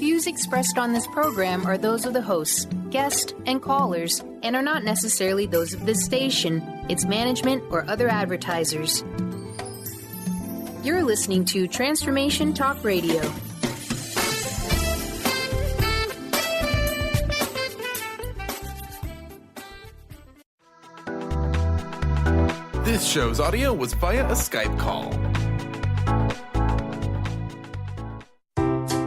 views expressed on this program are those of the hosts, guests, and callers, and are not necessarily those of this station, its management, or other advertisers. You're listening to Transformation Talk Radio. This show's audio was via a Skype call.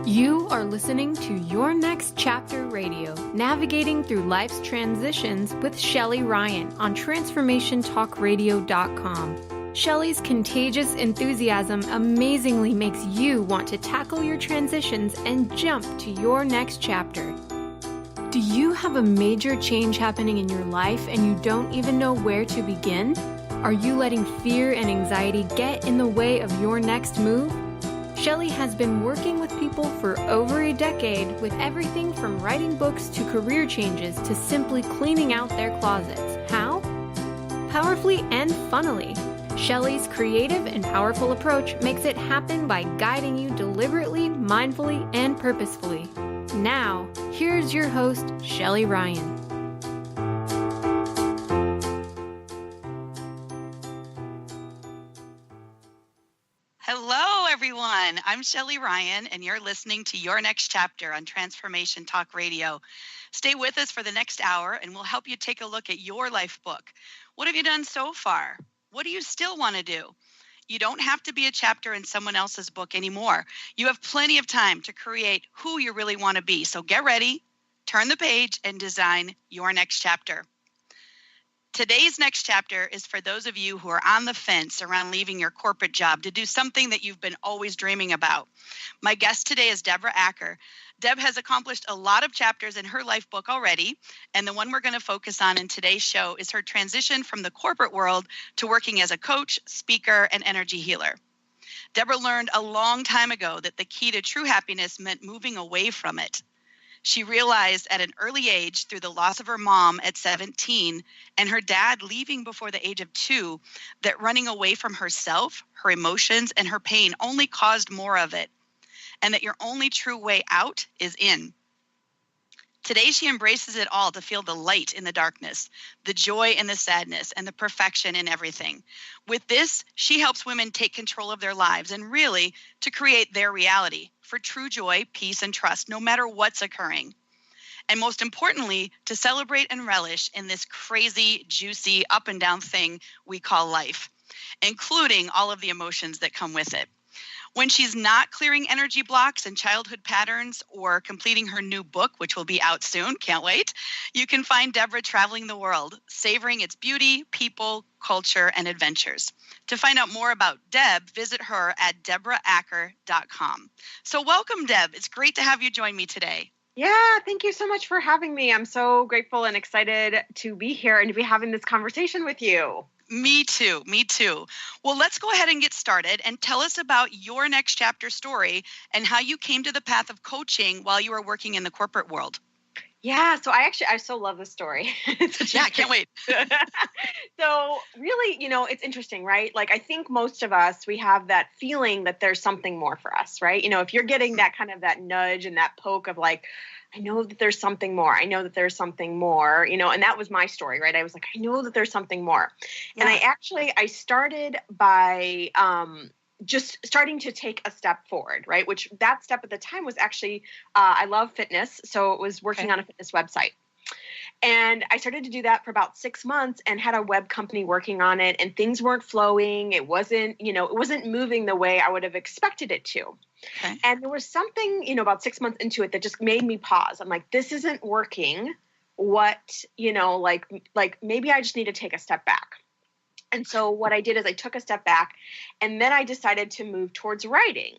You are listening to Your Next Chapter Radio, navigating through life's transitions with Shelly Ryan on TransformationTalkRadio.com. Shelly's contagious enthusiasm amazingly makes you want to tackle your transitions and jump to your next chapter. Do you have a major change happening in your life and you don't even know where to begin? Are you letting fear and anxiety get in the way of your next move? Shelly has been working with people for over a decade with everything from writing books to career changes to simply cleaning out their closets. How? Powerfully and funnily. Shelly's creative and powerful approach makes it happen by guiding you deliberately, mindfully, and purposefully. Now, here's your host, Shelly Ryan. Hello, everyone. I'm Shelly Ryan, and you're listening to Your Next Chapter on Transformation Talk Radio. Stay with us for the next hour, and we'll help you take a look at your life book. What have you done so far? What do you still want to do? You don't have to be a chapter in someone else's book anymore. You have plenty of time to create who you really want to be. So get ready, turn the page, and design your next chapter. Today's next chapter is for those of you who are on the fence around leaving your corporate job to do something that you've been always dreaming about. My guest today is Deborah Acker. Deb has accomplished a lot of chapters in her life book already, and the one we're going to focus on in today's show is her transition from the corporate world to working as a coach, speaker, and energy healer. Deborah learned a long time ago that the key to true happiness meant moving away from it. She realized at an early age through the loss of her mom at 17 and her dad leaving before the age of 2 that running away from herself, her emotions, and her pain only caused more of it, and that your only true way out is in. Today, she embraces it all to feel the light in the darkness, the joy in the sadness, and the perfection in everything. With this, she helps women take control of their lives and really to create their reality for true joy, peace, and trust, no matter what's occurring. And most importantly, to celebrate and relish in this crazy, juicy, up and down thing we call life, including all of the emotions that come with it. When she's not clearing energy blocks and childhood patterns or completing her new book, which will be out soon, can't wait, you can find Deborah traveling the world, savoring its beauty, people, culture, and adventures. To find out more about Deb, visit her at deborahacker.com. So welcome, Deb. It's great to have you join me today. Yeah, thank you so much for having me. I'm so grateful and excited to be here and to be having this conversation with you. Me too. Well, let's go ahead and get started and tell us about your next chapter story and how you came to the path of coaching while you were working in the corporate world. Yeah, so I so love this story. I can't wait. So really, it's interesting, right? Like, I think most of us, we have that feeling that there's something more for us, right? If you're getting that kind of that nudge and that poke of like, I know that there's something more. I know that there's something more, and that was my story, right? I was like, I know that there's something more. Yeah. And I started by just starting to take a step forward, right? Which that step at the time was actually, I love fitness. So it was working on a fitness website. And I started to do that for about 6 months and had a web company working on it, and things weren't flowing. It wasn't moving the way I would have expected it to. Okay. And there was something, about 6 months into it that just made me pause. I'm like, this isn't working. What, like maybe I just need to take a step back. And so what I did is I took a step back, and then I decided to move towards writing.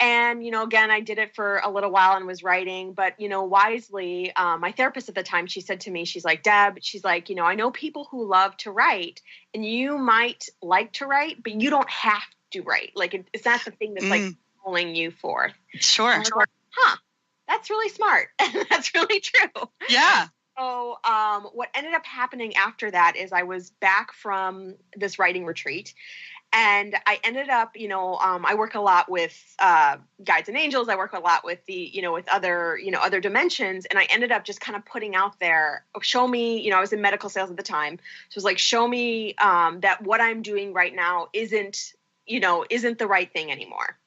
And, again, I did it for a little while and was writing, but, wisely, my therapist at the time, she said to me, she's like, Deb, she's like, I know people who love to write, and you might like to write, but you don't have to write. Like, it's not the thing that's like pulling you forth. Sure. Like, that's really smart. And that's really true. Yeah. So what ended up happening after that is I was back from this writing retreat, And I ended up, I work a lot with guides and angels. I work a lot with with other dimensions. And I ended up just kind of putting out there, show me, I was in medical sales at the time. So it was like, show me that what I'm doing right now isn't the right thing anymore.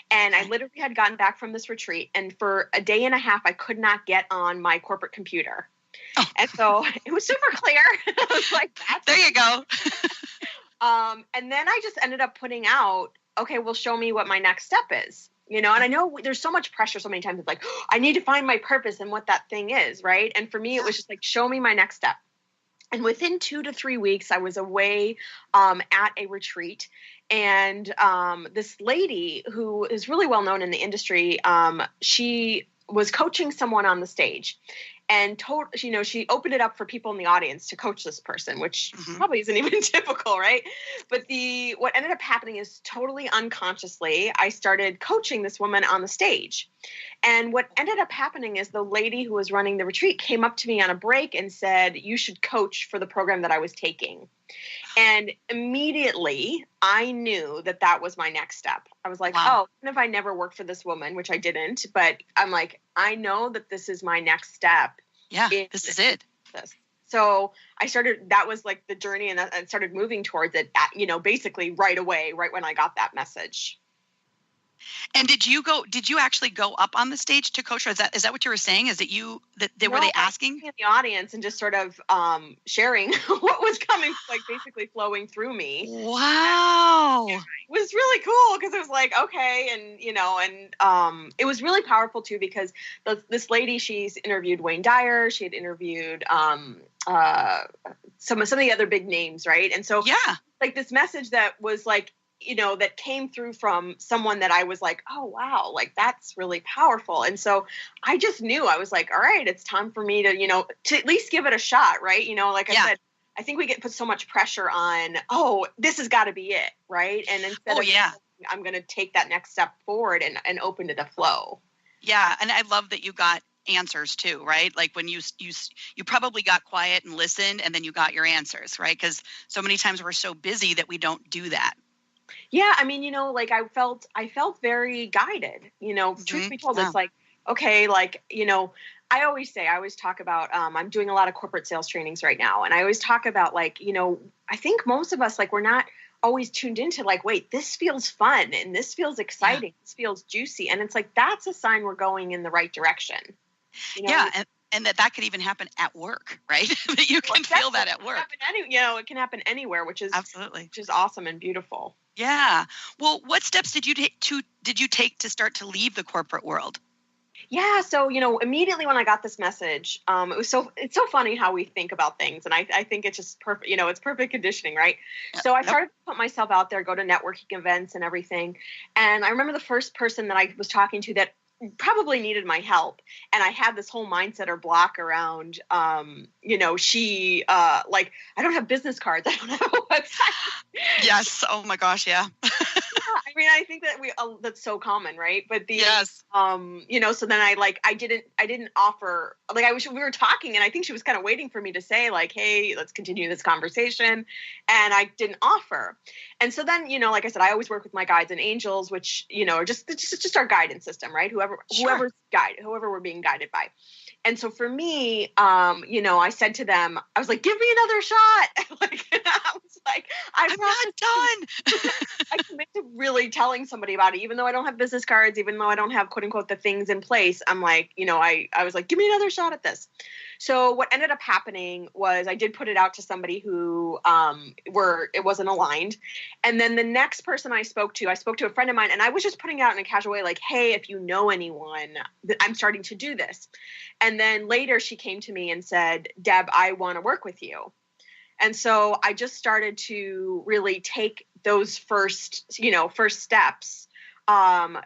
And I literally had gotten back from this retreat, and for a day and a half, I could not get on my corporate computer. Oh. And so it was super clear. I was like, there you go. And then I just ended up putting out, okay, well, show me what my next step is, and I know there's so much pressure so many times. It's like, oh, I need to find my purpose and what that thing is. Right. And for me, it was just like, show me my next step. And within 2 to 3 weeks, I was away at a retreat. And this lady who is really well known in the industry, she was coaching someone on the stage, and she opened it up for people in the audience to coach this person, which probably isn't even typical, right? But what ended up happening is totally unconsciously, I started coaching this woman on the stage. And what ended up happening is the lady who was running the retreat came up to me on a break and said, you should coach for the program that I was taking. And immediately I knew that was my next step. I was like, wow. Oh, even if I never worked for this woman, which I didn't, but I'm like, I know that this is my next step. Yeah, this is it. So that was like the journey, and I started moving towards it, basically right away, right when I got that message. And did you actually go up on the stage to coach? Or is that what you were saying? Is it were they asking? In the audience and just sort of sharing what was coming, like basically flowing through me. Wow. It was really cool because it was like, okay. And, it was really powerful too, because this lady, she's interviewed Wayne Dyer. She had interviewed some of the other big names. Right. And so like this message that was like, that came through from someone that I was like, oh, wow, like that's really powerful. And so I just knew, I was like, all right, it's time for me to at least give it a shot. Right. Like I said, I think we put so much pressure on, oh, this has got to be it. Right. And instead I'm going to take that next step forward and open to the flow. Yeah. And I love that you got answers too, right? Like when you probably got quiet and listened, and then you got your answers, right? Because so many times we're so busy that we don't do that. Yeah, I mean, like I felt very guided, truth be told, It's like, okay, like, I always talk about, I'm doing a lot of corporate sales trainings right now. And I always talk about like, I think most of us, like, we're not always tuned into like, wait, this feels fun and this feels exciting. This feels juicy. And it's like, that's a sign we're going in the right direction. Yeah. And that could even happen at work, right? That you can feel that at work. It can happen anywhere, which is absolutely, which is awesome and beautiful. Yeah. Well, what steps did you take to start to leave the corporate world? Yeah. So, immediately when I got this message, it's so funny how we think about things. And I think it's just perfect, it's perfect conditioning, right? So I started to put myself out there, go to networking events and everything. And I remember the first person that I was talking to that probably needed my help. And I had this whole mindset or block around, she, like, I don't have business cards. I don't have a website. Yes. Oh my gosh. Yeah. I mean, I think that that's so common, right? But yes. So then I didn't offer, like, we were talking, and I think she was kind of waiting for me to say like, hey, let's continue this conversation. And I didn't offer. And so then, like I said, I always work with my guides and angels, which, are just our guidance system, right? Whoever we're being guided by. And so for me, I said to them, I was like, give me another shot. I was like, I'm not done. I commit to really telling somebody about it, even though I don't have business cards, even though I don't have quote unquote the things in place. I'm like, I was like, give me another shot at this. So what ended up happening was I did put it out to somebody who it wasn't aligned. And then the next person I spoke to a friend of mine, and I was just putting it out in a casual way, like, hey, if you know anyone, I'm starting to do this. And then later she came to me and said, Deb, I want to work with you. And so I just started to really take those first steps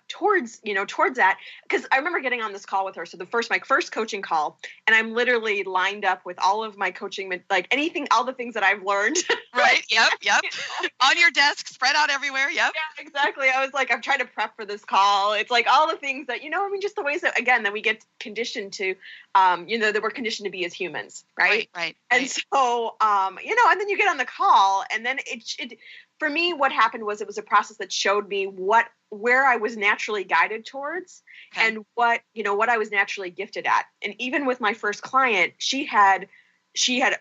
towards that, because I remember getting on this call with her. So my first coaching call, and I'm literally lined up with all of my coaching, like all the things that I've learned. Right. Yep. On your desk, spread out everywhere. Yep. Yeah, exactly. I was like, I'm trying to prep for this call. It's like all the things that, just the ways that, again, that we get conditioned to, that we're conditioned to be as humans. Right. Right. And so, and then you get on the call, and then for me, what happened was it was a process that showed me where I was naturally guided towards and what I was naturally gifted at. And even with my first client, she had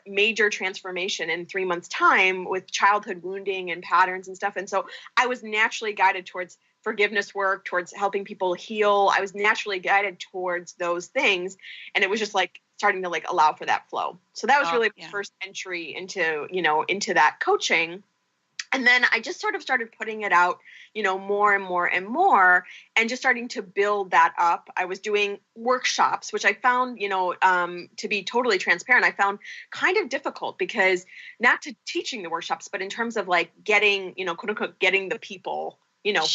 major transformation in 3 months' time with childhood wounding and patterns and stuff. And so I was naturally guided towards forgiveness work, towards helping people heal. I was naturally guided towards those things. And it was just like starting to like allow for that flow. So that was really the first entry into that coaching. And then I just sort of started putting it out, more and more and more, and just starting to build that up. I was doing workshops, which I found, to be totally transparent, I found kind of difficult because not to teaching the workshops, but in terms of like getting, quote unquote, getting the people,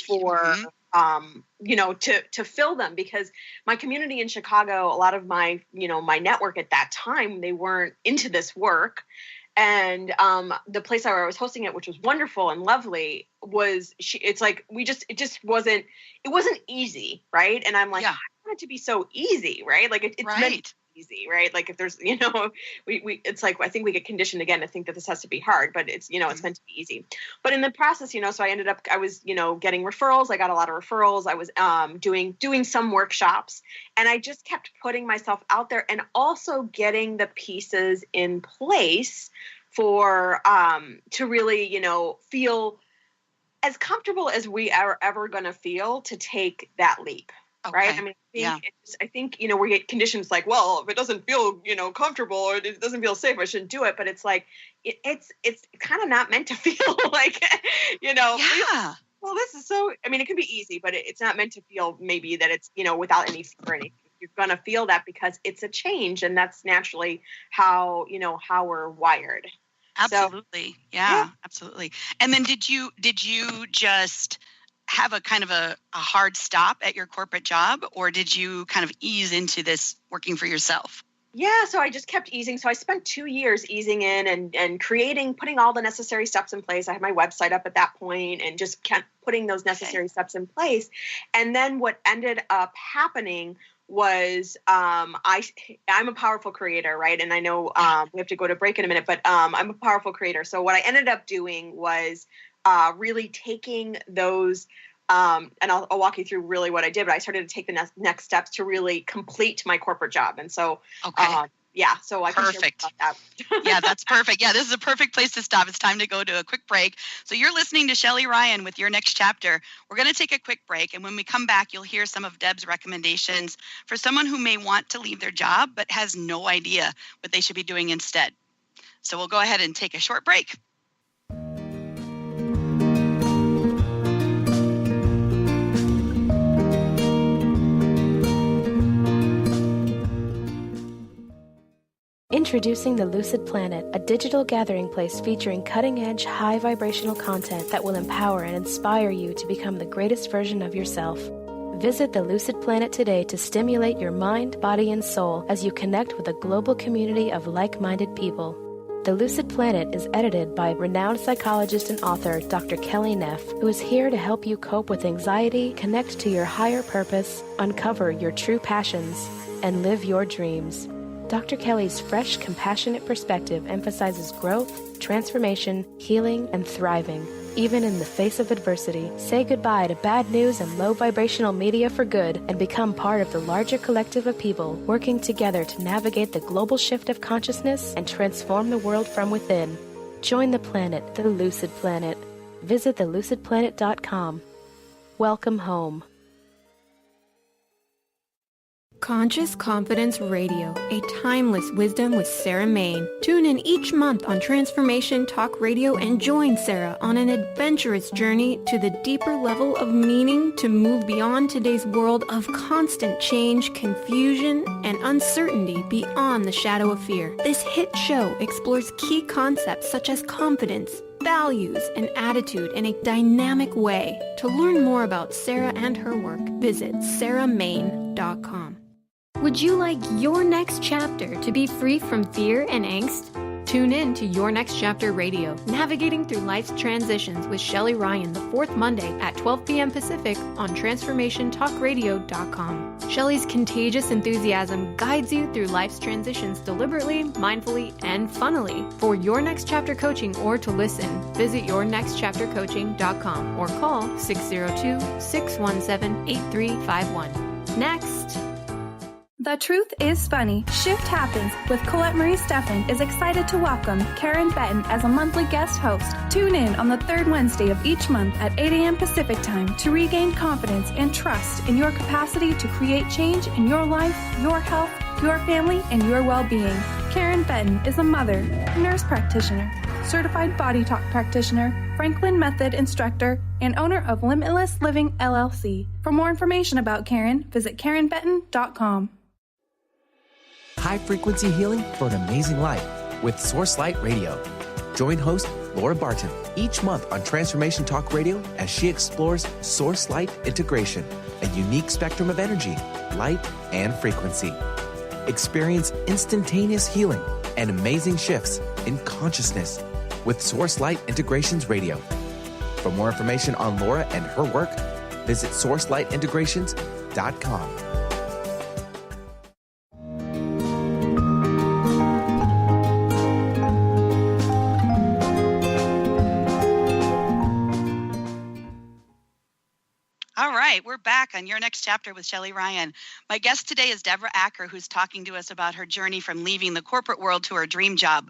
for, to fill them, because my community in Chicago, a lot of my, my network at that time, they weren't into this work. And the place where I was hosting it, which was wonderful and lovely, it wasn't easy, right? And I'm like, I want it to be so easy, right? Like it's meant to be easy, right? Like if there's, it's like, I think we get conditioned again to think that this has to be hard, but it's, it's meant to be easy. But in the process, so I was, getting referrals. I got a lot of referrals. I was doing some workshops, and I just kept putting myself out there and also getting the pieces in place for, to really, feel as comfortable as we are ever going to feel to take that leap. Okay. Right. I mean, I think, we get conditions like, well, if it doesn't feel, comfortable or it doesn't feel safe, I shouldn't do it. But it's like, it's kind of not meant to feel like, well, this is so, I mean, it can be easy, but it's not meant to feel maybe that it's, without any fear or anything. You're going to feel that because it's a change, and that's naturally how we're wired. Absolutely. So, yeah, absolutely. And then did you just have a kind of a hard stop at your corporate job, or did you kind of ease into this working for yourself? Yeah, so I just kept easing. So I spent 2 years easing in and putting all the necessary steps in place. I had my website up at that point and just kept putting those necessary steps in place. And then what ended up happening was I'm a powerful creator, right? And I know we have to go to break in a minute, but I'm a powerful creator. So what I ended up doing was really taking those, and I'll walk you through really what I did, but I started to take the next steps to really complete my corporate job. And so, so I can share about that. Yeah, that's perfect. Yeah, this is a perfect place to stop. It's time to go to a quick break. So you're listening to Shelly Ryan with Your Next Chapter. We're going to take a quick break. And when we come back, you'll hear some of Deb's recommendations for someone who may want to leave their job, but has no idea what they should be doing instead. So we'll go ahead and take a short break. Introducing the Lucid Planet, a digital gathering place featuring cutting-edge, high-vibrational content that will empower and inspire you to become the greatest version of yourself. Visit the Lucid Planet today to stimulate your mind, body, and soul as you connect with a global community of like-minded people. The Lucid Planet is edited by renowned psychologist and author Dr. Kelly Neff, who is here to help you cope with anxiety, connect to your higher purpose, uncover your true passions, and live your dreams. Dr. Kelly's fresh, compassionate perspective emphasizes growth, transformation, healing, and thriving, even in the face of adversity. Say goodbye to bad news and low vibrational media for good and become part of the larger collective of people working together to navigate the global shift of consciousness and transform the world from within. Join the planet, the Lucid Planet. Visit thelucidplanet.com. Welcome home. Conscious Confidence Radio, a timeless wisdom with Sarah Main. Tune in each month on Transformation Talk Radio and join Sarah on an adventurous journey to the deeper level of meaning to move beyond today's world of constant change, confusion, and uncertainty beyond the shadow of fear. This hit show explores key concepts such as confidence, values, and attitude in a dynamic way. To learn more about Sarah and her work, visit sarahmain.com. Would you like your next chapter to be free from fear and angst? Tune in to Your Next Chapter Radio, navigating through life's transitions with Shelly Ryan the fourth Monday at 12 p.m. Pacific on transformationtalkradio.com. Shelly's contagious enthusiasm guides you through life's transitions deliberately, mindfully, and funnily. For Your Next Chapter coaching or to listen, visit yournextchaptercoaching.com or call 602-617-8351. Next. The Truth is Funny. Shift Happens with Colette Marie Steffen is excited to welcome Karen Benton as a monthly guest host. Tune in on the third Wednesday of each month at 8 a.m. Pacific Time to regain confidence and trust in your capacity to create change in your life, your health, your family, and your well-being. Karen Benton is a mother, nurse practitioner, certified body talk practitioner, Franklin Method instructor, and owner of Limitless Living LLC. For more information about Karen, visit KarenBenton.com. High-frequency healing for an amazing life with Source Light Radio. Join host Laura Barton each month on Transformation Talk Radio as she explores Source Light integration, a unique spectrum of energy, light, and frequency. Experience instantaneous healing and amazing shifts in consciousness with Source Light Integrations Radio. For more information on Laura and her work, visit sourcelightintegrations.com. We're back on Your Next Chapter with Shelly Ryan. My guest today is Deborah Acker, who's talking to us about her journey from leaving the corporate world to her dream job.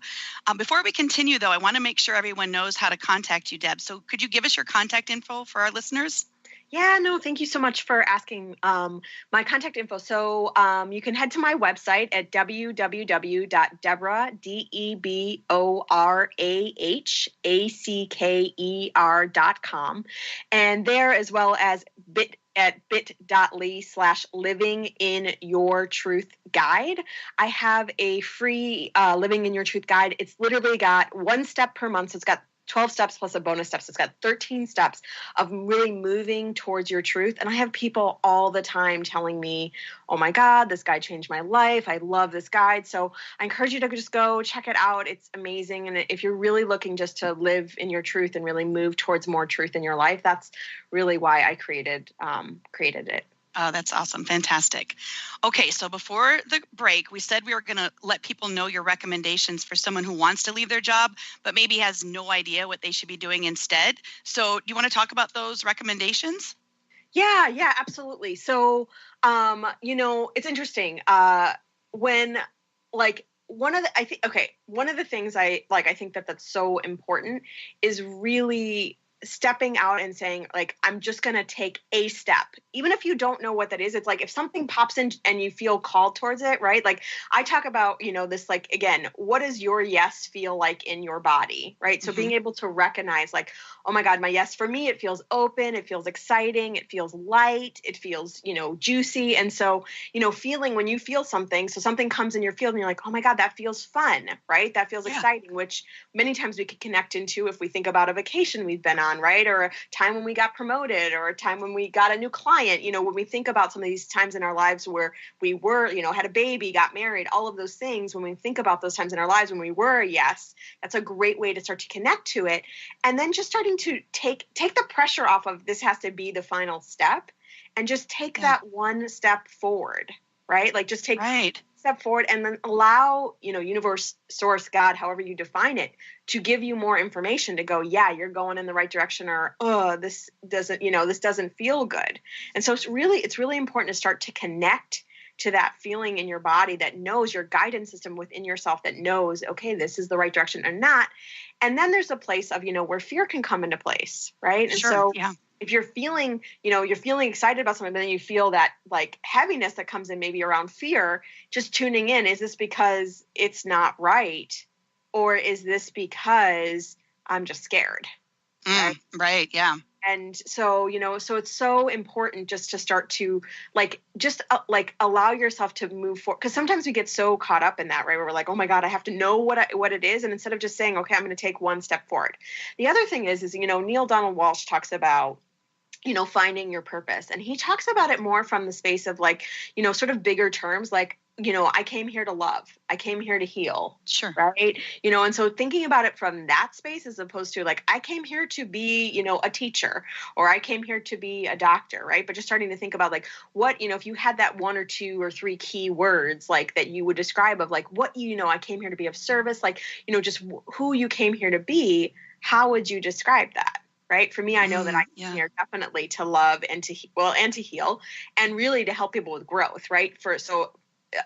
Before we continue, though, I want to make sure everyone knows how to contact you, Deb. So could you give us your contact info for our listeners? Yeah, no, thank you so much for asking my contact info. So you can head to my website at www.deborah, DEBORAHACKER.com. And there, as well as bit.ly/living in your truth guide. I have a free living in your truth guide. It's literally got one step per month. So it's got 12 steps plus a bonus steps. It's got 13 steps of really moving towards your truth. And I have people all the time telling me, oh my God, this guide changed my life. I love this guide. So I encourage you to just go check it out. It's amazing. And if you're really looking just to live in your truth and really move towards more truth in your life, that's really why I created it. Oh, that's awesome. Fantastic. Okay, so before the break, we said we were going to let people know your recommendations for someone who wants to leave their job, but maybe has no idea what they should be doing instead. So do you want to talk about those recommendations? Yeah, absolutely. So, it's interesting. One of the things I think that's so important is really stepping out and saying, like, I'm just going to take a step. Even if you don't know what that is, it's like if something pops in and you feel called towards it, right? Like I talk about, this, like, again, what does your yes feel like in your body, right? So being able to recognize, like, oh my God, my yes, for me, it feels open, it feels exciting, it feels light, it feels, juicy. And so, feeling when you feel something, so something comes in your field and you're like, oh my God, that feels fun, right? That feels exciting, which many times we could connect into if we think about a vacation we've been on, right? Or a time when we got promoted or a time when we got a new client, when we think about some of these times in our lives where we were, had a baby, got married, all of those things, when we think about those times in our lives when we were a yes, that's a great way to start to connect to it. And then just starting to take the pressure off of this has to be the final step and just take that one step forward, right? Like just take step forward and then allow, universe, source, God, however you define it, to give you more information to go, yeah, you're going in the right direction, or, this doesn't feel good. And so it's really important to start to connect to that feeling in your body that knows, your guidance system within yourself that knows, okay, this is the right direction or not. And then there's a place of, where fear can come into place, right? And so if you're feeling, you're feeling excited about something, but then you feel that like heaviness that comes in maybe around fear, just tuning in, is this because it's not right? Or is this because I'm just scared? Right. Yeah. And so, so it's so important just to start to allow yourself to move forward. Because sometimes we get so caught up in that, right? Where we're like, oh my God, I have to know what it is. And instead of just saying, okay, I'm going to take one step forward. The other thing is, Neil Donald Walsh talks about, finding your purpose. And he talks about it more from the space of like, sort of bigger terms, like I came here to love. I came here to heal. Sure. Right. And so thinking about it from that space as opposed to like, I came here to be, a teacher, or I came here to be a doctor. Right. But just starting to think about like what, if you had that 1 or 2 or 3 key words like that you would describe of like what, I came here to be of service, like, just who you came here to be, how would you describe that? Right. For me, I know that I came here definitely to love and to heal and really to help people with growth. Right. So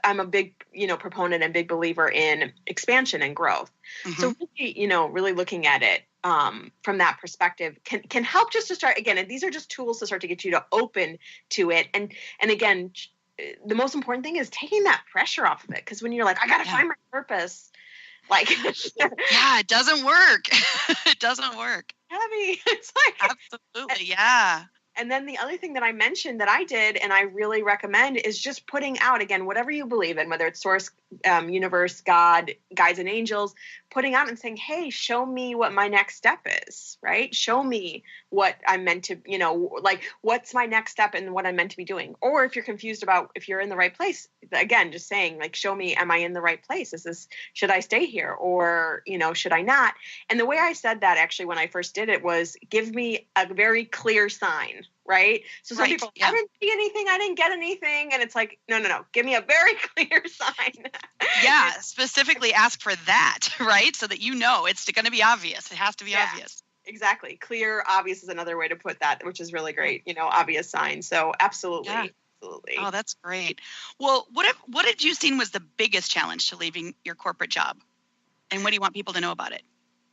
I'm a big, proponent and big believer in expansion and growth. Mm-hmm. So really, really looking at it from that perspective can help just to start again. And these are just tools to start to get you to open to it. And again, the most important thing is taking that pressure off of it. Because when you're like, I got to find my purpose, like, it doesn't work. It doesn't work. Heavy. It's like absolutely, yeah. And then the other thing that I mentioned that I did and I really recommend is just putting out, again, whatever you believe in, whether it's source, universe, God, guides and angels, putting out and saying, hey, show me what my next step is, right? Show me what I'm meant to, like what's my next step and what I'm meant to be doing. Or if you're confused about if you're in the right place, again, just saying like, show me, am I in the right place? Should I stay here or, should I not? And the way I said that actually when I first did it was give me a very clear sign. Right. So some people, I didn't see anything. I didn't get anything. And it's like, no. Give me a very clear sign. Yeah. Specifically ask for that. Right. So that it's going to be obvious. It has to be obvious. Exactly. Clear, obvious is another way to put that, which is really great. Obvious sign. So absolutely. Yeah. Absolutely. Oh, that's great. Well, what did you see was the biggest challenge to leaving your corporate job? And what do you want people to know about it?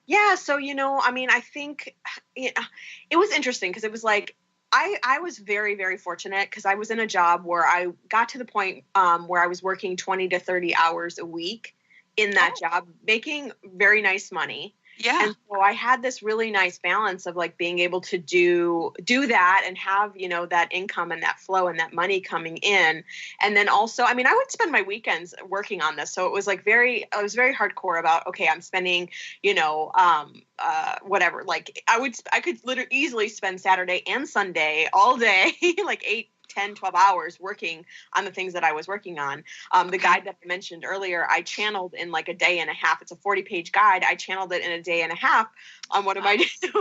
Yeah. So, I think it was interesting because it was like, I was very, very fortunate because I was in a job where I got to the point where I was working 20 to 30 hours a week in that job, making very nice money. Yeah. And so I had this really nice balance of like being able to do that and have, that income and that flow and that money coming in. And then also, I would spend my weekends working on this. So it was like I was very hardcore about, okay, I'm spending, whatever, like I could literally easily spend Saturday and Sunday all day, like 8, 10, 12 hours working on the things that I was working on. The guide that I mentioned earlier, I channeled in like a day and a half. It's a 40-page guide. I channeled it in a day and a half on one of my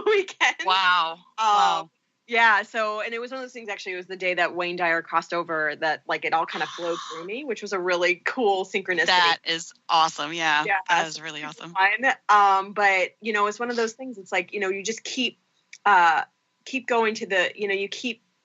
weekends. Wow. Yeah. So, and it was one of those things, actually, it was the day that Wayne Dyer crossed over that like it all kind of flowed through me, which was a really cool synchronicity. That is awesome. Yeah. That is really awesome. Fun. But, it's one of those things. It's like, you just keep going to the, you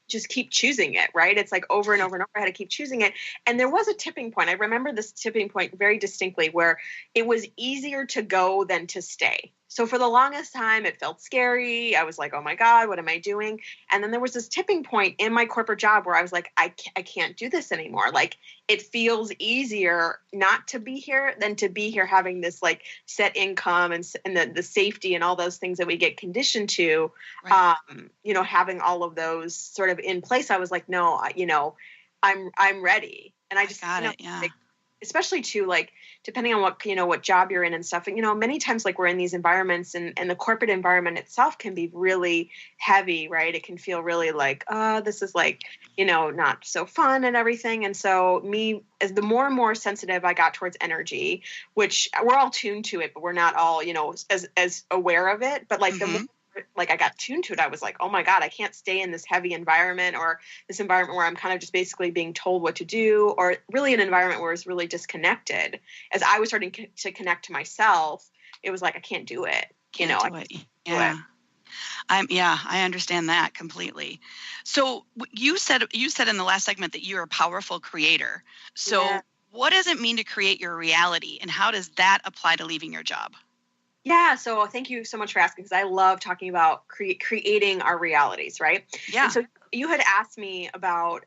just keep choosing it, right? It's like over and over and over, I had to keep choosing it. And there was a tipping point. I remember this tipping point very distinctly where it was easier to go than to stay. So for the longest time, it felt scary. I was like, oh my God, what am I doing? And then there was this tipping point in my corporate job where I was like, I can't do this anymore. Like it feels easier not to be here than to be here having this like set income and the safety and all those things that we get conditioned to, right. Having all of those sort of in place. I was like, no, I'm ready. And I just got it. Yeah. Like, especially too, like, depending on what job you're in and stuff, and, many times like we're in these environments and the corporate environment itself can be really heavy, right? It can feel really like, this is like, not so fun and everything. And so as the more and more sensitive I got towards energy, which we're all tuned to it, but we're not all, as aware of it, but like the more like I got tuned to it, I was like, oh my God, I can't stay in this heavy environment or this environment where I'm kind of just basically being told what to do, or really an environment where it's really disconnected. As I was starting to connect to myself, it was like, I can't do it. I understand that completely. So you said in the last segment that you're a powerful creator. So what does it mean to create your reality, and how does that apply to leaving your job? Yeah. So thank you so much for asking, because I love talking about creating our realities, right? Yeah. And so you had asked me about,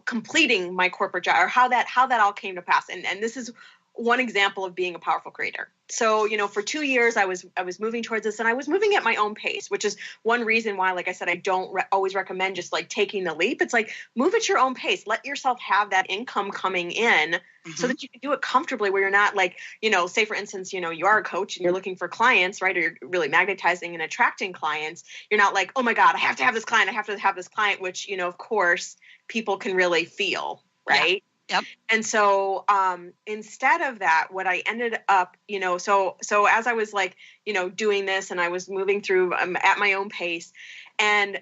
completing my corporate job, or how that all came to pass. And this is one example of being a powerful creator. So, for 2 years, I was moving towards this, and I was moving at my own pace, which is one reason why, like I said, I don't always recommend just like taking the leap. It's like, move at your own pace, let yourself have that income coming in so that you can do it comfortably, where you're not like, say for instance, you are a coach and you're looking for clients, right? Or you're really magnetizing and attracting clients. You're not like, oh my God, I have to have this client. I have to have this client, which, of course people can really feel, right? Yep. And so instead of that, what I ended up, so as I was like, doing this and I was moving through at my own pace, and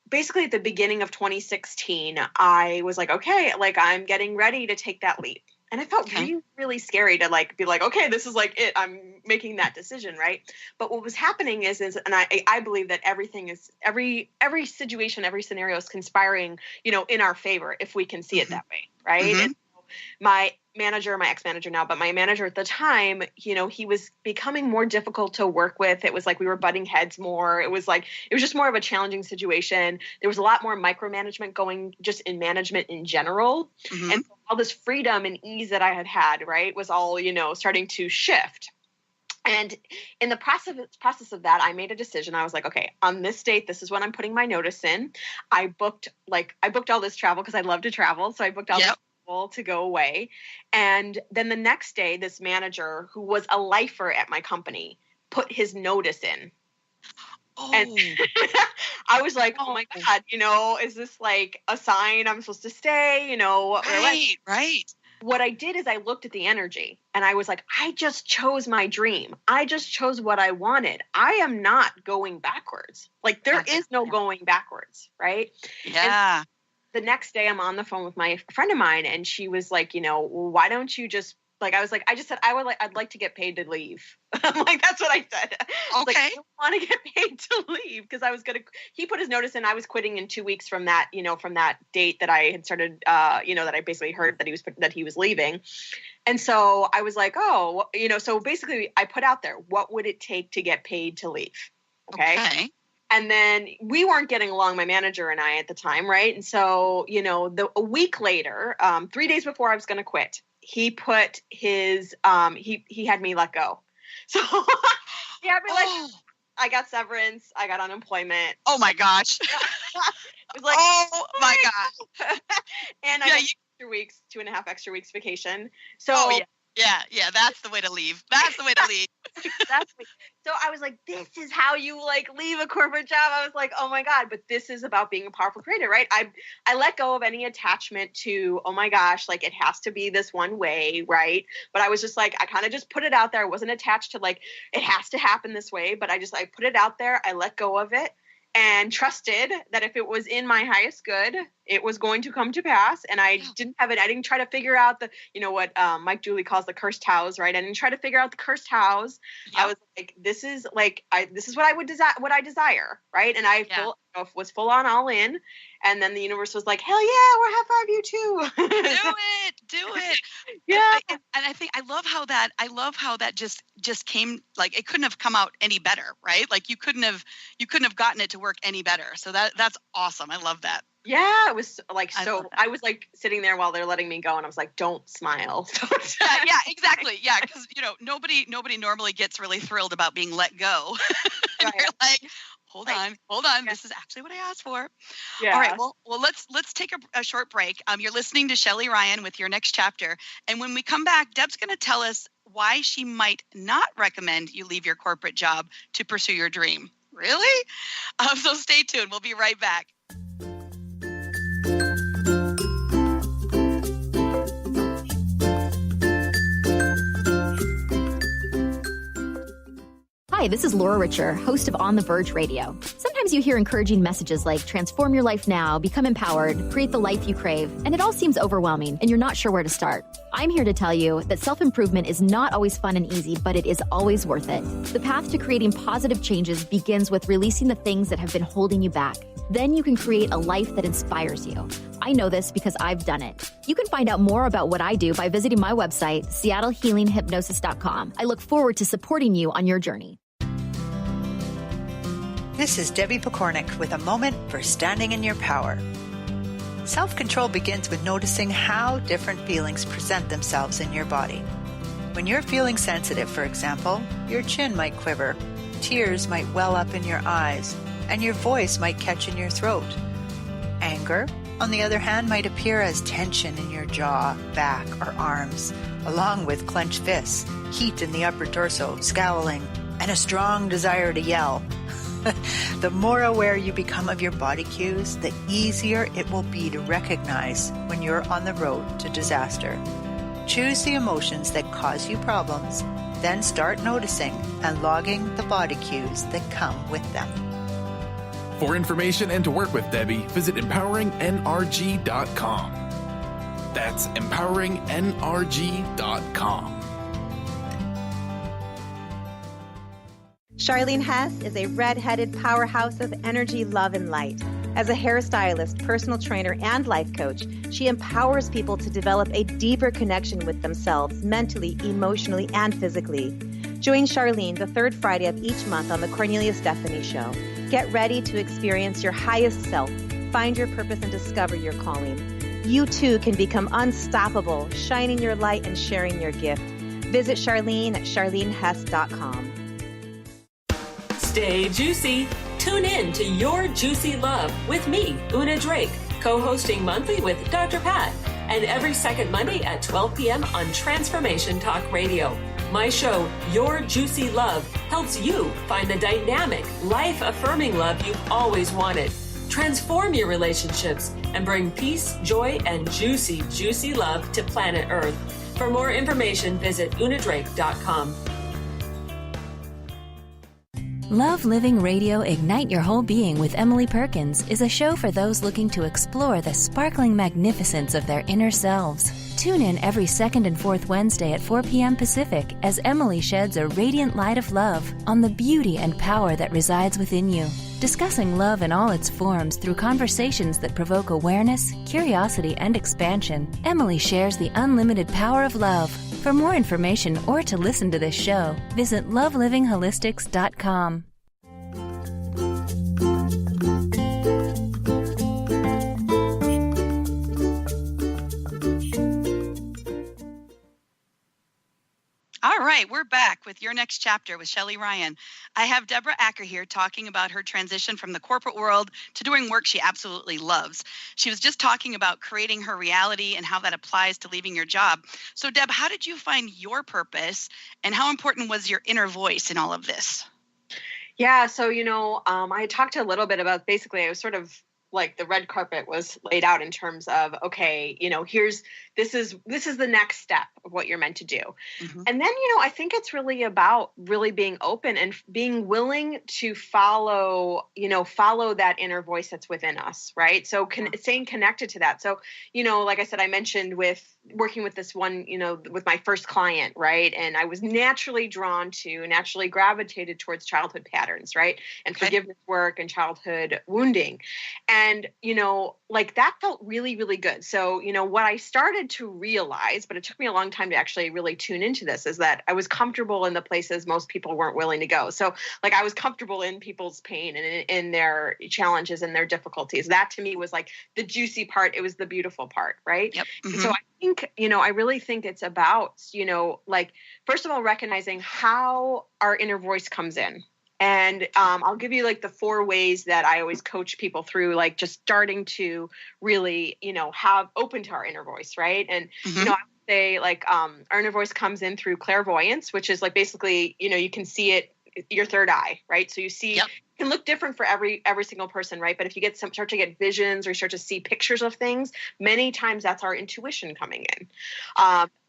basically at the beginning of 2016, I was like, okay, like I'm getting ready to take that leap. And it felt really, really scary to like be like, okay, this is like it. I'm making that decision, right? But what was happening is and I believe that everything is every situation, every scenario is conspiring, in our favor if we can see it that way, right? Mm-hmm. And so my ex-manager now, but my manager at the time, he was becoming more difficult to work with. It was like we were butting heads more. It was just more of a challenging situation. There was a lot more micromanagement going just in management in general. Mm-hmm. And so all this freedom and ease that I had, right, was all, starting to shift. And in the process of that, I made a decision. I was like, okay, on this date, this is when I'm putting my notice in. I booked all this travel because I love to travel. So I booked all this to go away. And then the next day, this manager who was a lifer at my company put his notice in. Oh. And I was like, oh my God, is this like a sign I'm supposed to stay? Right. What I did is I looked at the energy and I was like, I just chose my dream. I just chose what I wanted. I am not going backwards. Like there is no going backwards. Right. Yeah. And the next day I'm on the phone with my friend of mine and she was like, why don't you just like, I was like, I just said, I'd like to get paid to leave. I'm like, that's what I said. Okay. Like, I want to get paid to leave because he put his notice in. I was quitting in 2 weeks from that, from that date that I had started, that I basically heard that he was leaving. And so I was like, so basically I put out there, what would it take to get paid to leave? Okay. And then we weren't getting along, my manager and I at the time, right? And so, a week later, 3 days before I was going to quit, he put his, he had me let go. So he had me I got severance, I got unemployment. Oh my gosh. It was like, oh my gosh. And I got 2.5 extra weeks vacation. So yeah, that's the way to leave. That's the way to leave. Exactly. So I was like, this is how you like leave a corporate job. I was like, oh my God, but this is about being a powerful creator, right? I let go of any attachment to, oh my gosh, like it has to be this one way, right? But I was just like, I kind of just put it out there. I wasn't attached to like, it has to happen this way, but I put it out there. I let go of it and trusted that if it was in my highest good, it was going to come to pass. And I didn't try to figure out what Mike Dooley calls the cursed house, right? I didn't try to figure out the cursed house. Yep. I was like, this is what I would desire, right? And I was full on all in. And then the universe was like, hell yeah, we're high five you too. Do it. Yeah. And I think I love how that just came, like it couldn't have come out any better, right? Like you couldn't have gotten it to work any better. So that's awesome. I love that. Yeah, it was like, I was like sitting there while they're letting me go and I was like, don't smile. Yeah, exactly. Yeah. Cause nobody normally gets really thrilled about being let go. And you're like, hold on. Yeah. This is actually what I asked for. Yeah. All right. Well, let's take a short break. You're listening to Shelly Ryan with Your Next Chapter. And when we come back, Deb's going to tell us why she might not recommend you leave your corporate job to pursue your dream. Really? So stay tuned. We'll be right back. Hi, this is Laura Richer, host of On the Verge Radio. Sometimes you hear encouraging messages like transform your life now, become empowered, create the life you crave, and it all seems overwhelming and you're not sure where to start. I'm here to tell you that self-improvement is not always fun and easy, but it is always worth it. The path to creating positive changes begins with releasing the things that have been holding you back. Then you can create a life that inspires you. I know this because I've done it. You can find out more about what I do by visiting my website, seattlehealinghypnosis.com. I look forward to supporting you on your journey. This is Debbie Pokornik with a moment for standing in your power. Self-control begins with noticing how different feelings present themselves in your body. When you're feeling sensitive, for example, your chin might quiver, tears might well up in your eyes, and your voice might catch in your throat. Anger, on the other hand, might appear as tension in your jaw, back, or arms, along with clenched fists, heat in the upper torso, scowling, and a strong desire to yell. The more aware you become of your body cues, the easier it will be to recognize when you're on the road to disaster. Choose the emotions that cause you problems, then start noticing and logging the body cues that come with them. For information and to work with Debbie, visit empoweringnrg.com. That's empoweringnrg.com. Charlene Hess is a red-headed powerhouse of energy, love, and light. As a hairstylist, personal trainer, and life coach, she empowers people to develop a deeper connection with themselves mentally, emotionally, and physically. Join Charlene the third Friday of each month on The Cornelia Stephanie Show. Get ready to experience your highest self, find your purpose, and discover your calling. You too can become unstoppable, shining your light and sharing your gift. Visit Charlene at charlenehess.com. Stay juicy. Tune in to Your Juicy Love with me, Una Drake, co-hosting monthly with Dr. Pat, and every second Monday at 12 p.m. on Transformation Talk Radio. My show, Your Juicy Love, helps you find the dynamic, life-affirming love you've always wanted. Transform your relationships and bring peace, joy, and juicy, juicy love to planet Earth. For more information, visit unadrake.com. Love Living Radio Ignite Your Whole Being with Emily Perkins is a show for those looking to explore the sparkling magnificence of their inner selves. Tune in every second and fourth Wednesday at 4 p.m. Pacific as Emily sheds a radiant light of love on the beauty and power that resides within you. Discussing love in all its forms through conversations that provoke awareness, curiosity, and expansion, Emily shares the unlimited power of love. For more information or to listen to this show, visit lovelivingholistics.com. All right, we're back with Your Next Chapter with Shelly Ryan. I have Deborah Acker here talking about her transition from the corporate world to doing work she absolutely loves. She was just talking about creating her reality and how that applies to leaving your job. So, Deb, how did you find your purpose, and how important was your inner voice in all of this? Yeah, so, I talked a little bit about, basically, I was sort of like the red carpet was laid out in terms of, okay, this is the next step of what you're meant to do. Mm-hmm. And then, I think it's really about really being open and being willing to follow that inner voice that's within us. Right. So staying connected to that. So, like I said, I mentioned with working with this one, with my first client. Right. And I was naturally gravitated towards childhood patterns. Right. And forgiveness work and childhood wounding. And, like that felt really, really good. So, what I started to realize, but it took me a long time to actually really tune into this, is that I was comfortable in the places most people weren't willing to go. So like I was comfortable in people's pain and in their challenges and their difficulties. That to me was like the juicy part. It was the beautiful part. Right. Yep. Mm-hmm. So I think, I really think it's about, like, first of all, recognizing how our inner voice comes in. And I'll give you like the 4 ways that I always coach people through, like just starting to really, have open to our inner voice. Right. And, mm-hmm. I would say like our inner voice comes in through clairvoyance, which is like basically, you can see it, your third eye. Right. So you see, Yep. It can look different for every single person. Right. But if you start to get visions or you start to see pictures of things, many times that's our intuition coming in.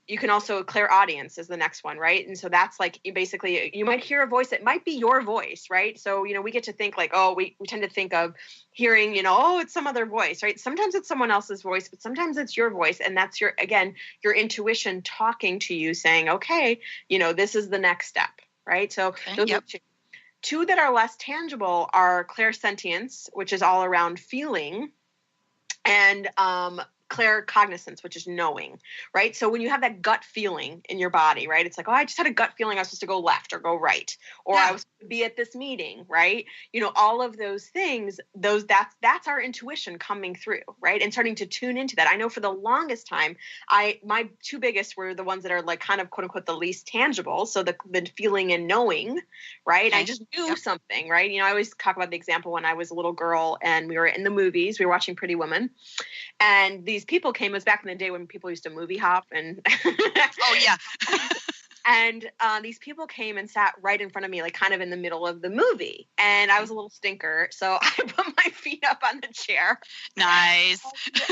You can also clairaudience is the next one, right? And so that's like basically you might hear a voice that might be your voice, right? So, we get to think like, we tend to think of hearing, it's some other voice, right? Sometimes it's someone else's voice, but sometimes it's your voice. And that's your intuition talking to you saying, okay, this is the next step, right? So those are 2. 2 that are less tangible are clairsentience, which is all around feeling, and claircognizance, which is knowing, right? So when you have that gut feeling in your body, right? It's like, I just had a gut feeling I was supposed to go left or go right, or I was supposed to be at this meeting, right? All of those things, that's our intuition coming through, right? And starting to tune into that. I know for the longest time, my 2 biggest were the ones that are like kind of quote unquote the least tangible. So the feeling and knowing, right? I just knew something, right? I always talk about the example when I was a little girl and we were in the movies, we were watching Pretty Woman, and these people came. It was back in the day when people used to movie hop and oh yeah. And these people came and sat right in front of me, like kind of in the middle of the movie. And I was a little stinker, so I put my feet up on the chair. Nice.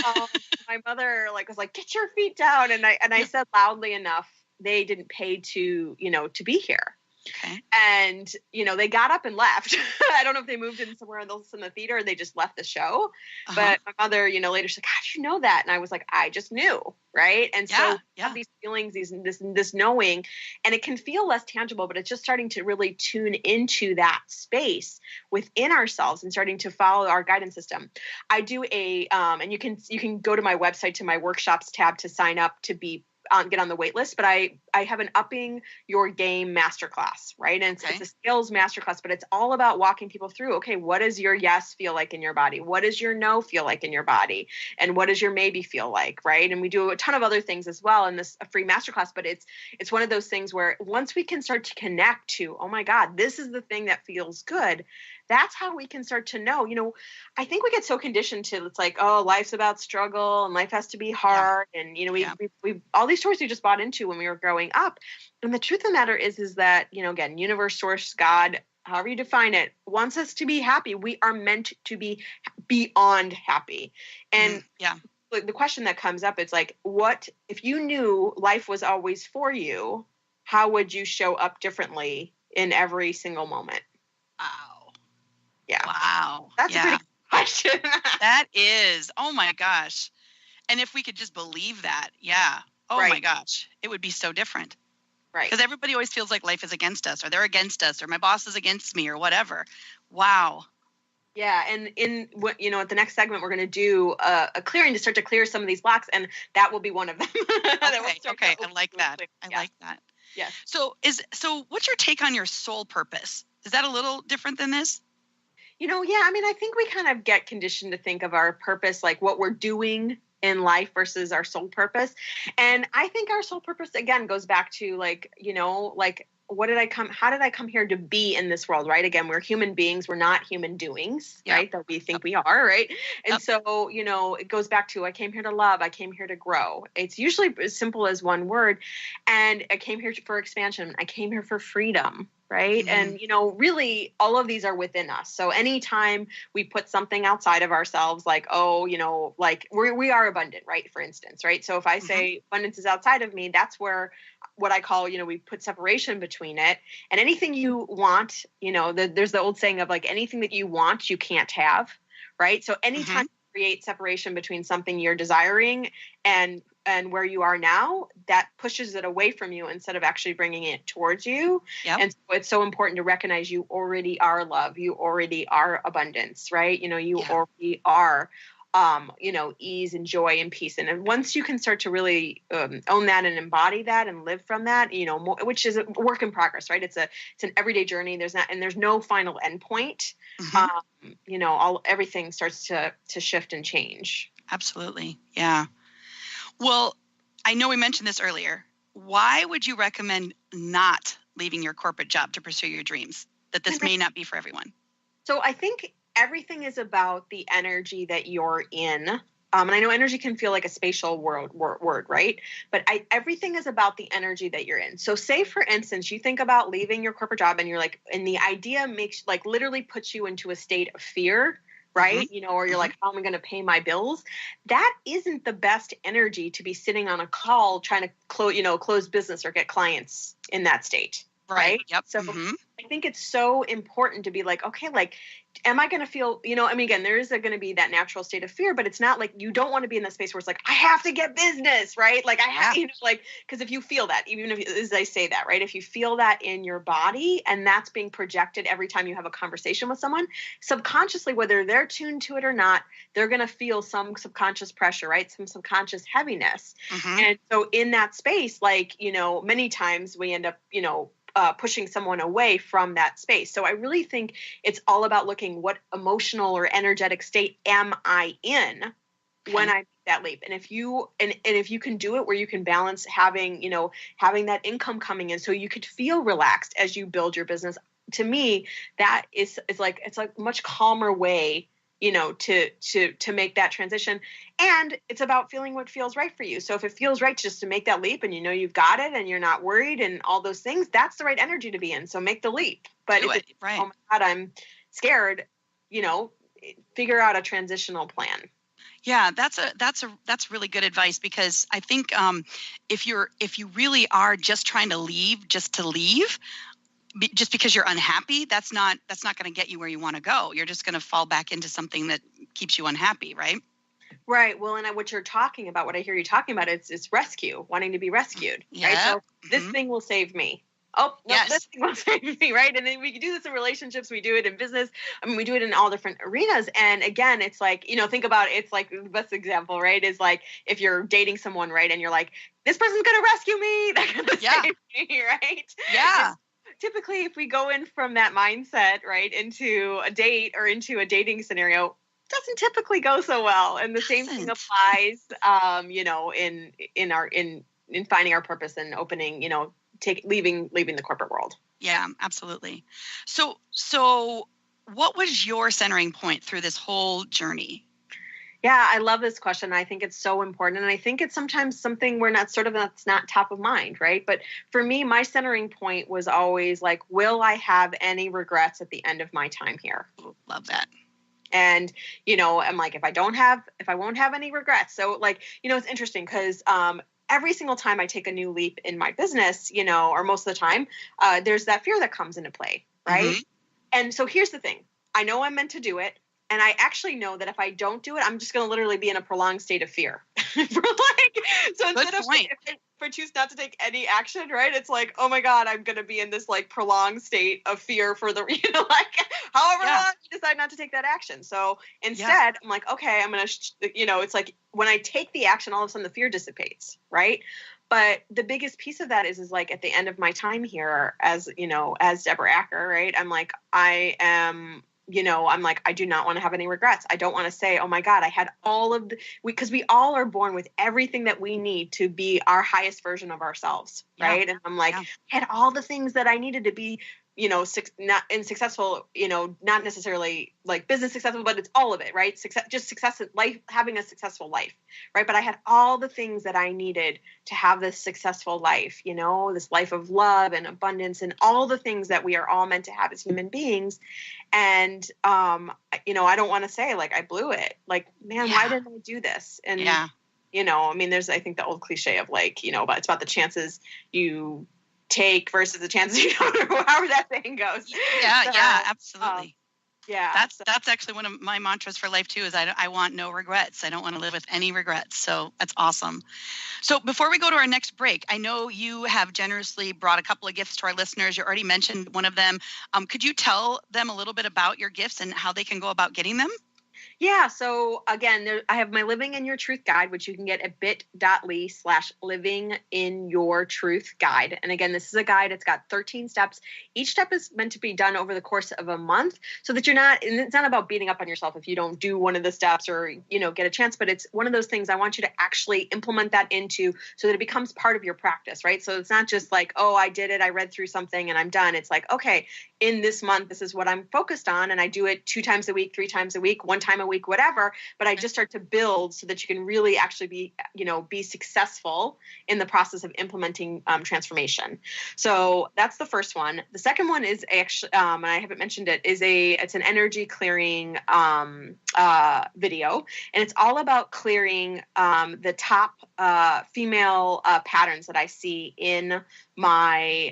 And, my mother was like, "Get your feet down," and I said loudly enough, they didn't pay to be here. Okay. And, they got up and left. I don't know if they moved in somewhere else in the theater or they just left the show. But my mother, later she's like, "How did you know that?" And I was like, "I just knew." Right. And so these feelings, this knowing, and it can feel less tangible, but it's just starting to really tune into that space within ourselves and starting to follow our guidance system. I do and you can go to my website, to my workshops tab, to sign up to be get on the wait list, but I have an upping your game masterclass, right? And it's a skills masterclass, but it's all about walking people through, okay, what does your yes feel like in your body? What does your no feel like in your body? And what does your maybe feel like, right? And we do a ton of other things as well in this free masterclass, but it's one of those things where once we can start to connect to, oh my God, this is the thing that feels good, that's how we can start to know. I think we get so conditioned to, it's like, oh, life's about struggle and life has to be hard. And, we all these stories we just bought into when we were growing up. And the truth of the matter is that, again, universe, source, God, however you define it, wants us to be happy. We are meant to be beyond happy. And the question that comes up, it's like, what if you knew life was always for you, how would you show up differently in every single moment? Wow. Yeah. Wow. That's a pretty good question. That is. Oh my gosh. And if we could just believe that, oh my gosh, it would be so different. Right. Because everybody always feels like life is against us, or they're against us, or my boss is against me, or whatever. Wow. Yeah. And in what, at the next segment, we're going to do a clearing to start to clear some of these blocks. And that will be one of them. Okay. I like that. I like that. Yeah. So what's your take on your soul purpose? Is that a little different than this? I think we kind of get conditioned to think of our purpose, like what we're doing in life versus our soul purpose. And I think our soul purpose, again, goes back to how did I come here to be in this world, right? Again, we're human beings. We're not human doings, right? That we think we are, right? And so, it goes back to, I came here to love. I came here to grow. It's usually as simple as one word. And I came here for expansion. I came here for freedom. Right. Mm-hmm. And, really all of these are within us. So anytime we put something outside of ourselves, like, we are abundant, right? For instance, right. So if I say abundance is outside of me, that's where what I call, we put separation between it. And anything you want, there's the old saying of like, anything that you want, you can't have. Right. So anytime you create separation between something you're desiring and where you are now, that pushes it away from you instead of actually bringing it towards you. Yep. And so it's so important to recognize you already are love. You already are abundance, right? You already are, ease and joy and peace. And once you can start to really own that and embody that and live from that, which is a work in progress, right? It's an everyday journey. There's no final end point. Everything starts to shift and change. Absolutely. Yeah. Well, I know we mentioned this earlier. Why would you recommend not leaving your corporate job to pursue your dreams? That this may not be for everyone. So I think everything is about the energy that you're in. And I know energy can feel like a spatial word, right? But everything is about the energy that you're in. So say, for instance, you think about leaving your corporate job and you're like, and the idea makes literally puts you into a state of fear, right? Or you're like, how am I going to pay my bills? That isn't the best energy to be sitting on a call trying to close business or get clients in that state. Right. Yep. So I think it's so important to be like, okay, am I going to feel, again, there is going to be that natural state of fear, but it's not like you don't want to be in that space where it's like, I have to get business, right? Like I have, because if you feel that, even if, as I say that, right, if you feel that in your body and that's being projected every time you have a conversation with someone, subconsciously, whether they're tuned to it or not, they're going to feel some subconscious pressure, right? Some subconscious heaviness. And so in that space, many times we end up, pushing someone away from that space. So I really think it's all about looking what emotional or energetic state am I in when I make that leap. And if you can do it where you can balance having that income coming in so you could feel relaxed as you build your business, to me, that is like, it's like a much calmer way to make that transition. And it's about feeling what feels right for you. So if it feels right just to make that leap and you've got it and you're not worried and all those things, that's the right energy to be in. So make the leap. But if it's, right. oh my God, I'm scared, figure out a transitional plan. Yeah, that's really good advice, because I think if you really are just trying to leave just to leave, just because you're unhappy, that's not going to get you where you want to go. You're just going to fall back into something that keeps you unhappy, right? Right. Well, and what you're talking about, what I hear you talking about, is rescue, wanting to be rescued. Yeah. Right. So this thing will save me. Oh, no, yes. This thing will save me. Right. And then we can do this in relationships. We do it in business. I mean, we do it in all different arenas. And again, it's like, think about it. It's like the best example, right, is like if you're dating someone, right, and you're like, this person's going to rescue me. They're going to save me. Right. Yeah. Typically, if we go in from that mindset, right, into a date or into a dating scenario, doesn't typically go so well. And the same thing applies, in finding our purpose and opening, leaving the corporate world. Yeah, absolutely. So what was your centering point through this whole journey? Yeah, I love this question. I think it's so important. And I think it's sometimes something that's not top of mind, right? But for me, my centering point was always like, will I have any regrets at the end of my time here? Ooh, love that. And, I'm like, if I won't have any regrets. So like, it's interesting because, every single time I take a new leap in my business, or most of the time, there's that fear that comes into play. Right. Mm-hmm. And so here's the thing. I know I'm meant to do it. And I actually know that if I don't do it, I'm just going to literally be in a prolonged state of fear. So instead of if I choose not to take any action, right? It's like, oh my God, I'm going to be in this like prolonged state of fear for the, however long you decide not to take that action. So instead, I'm like, okay, I'm going to, it's like when I take the action, all of a sudden the fear dissipates, right? But the biggest piece of that is like at the end of my time here as Deborah Acker, right? I'm like, I'm like, I do not want to have any regrets. I don't want to say, oh my God, I had all of because we all are born with everything that we need to be our highest version of ourselves. Right. And I'm like, I had all the things that I needed to be, not in successful, not necessarily like business successful, but it's all of it, right? Success in life, having a successful life, right? But I had all the things that I needed to have this successful life, this life of love and abundance and all the things that we are all meant to have as human beings. And, I don't want to say like, I blew it. Like, man, why didn't I do this? And, there's, I think the old cliche of like, but it's about the chances you take versus the chances you don't, or however that thing goes. Yeah, absolutely. That's actually one of my mantras for life too, is I want no regrets. I don't want to live with any regrets. So that's awesome. So before we go to our next break, I know you have generously brought a couple of gifts to our listeners. You already mentioned one of them. Could you tell them a little bit about your gifts and how they can go about getting them? Yeah. So again, I have my Living in Your Truth guide, which you can get at bit.ly/livingInYourTruth guide. And again, this is a guide. It's got 13 steps. Each step is meant to be done over the course of a month so that and it's not about beating up on yourself if you don't do one of the steps or, get a chance, but it's one of those things I want you to actually implement that into so that it becomes part of your practice, right? So it's not just like, oh, I did it. I read through something and I'm done. It's like, okay, in this month, this is what I'm focused on. And I do it 2 times a week, 3 times a week, 1 time a week, whatever. But I just start to build so that you can really actually be successful in the process of implementing transformation. So that's the first one. The second one is actually, and I haven't mentioned it, it's an energy clearing video. And it's all about clearing the top female patterns that I see in my,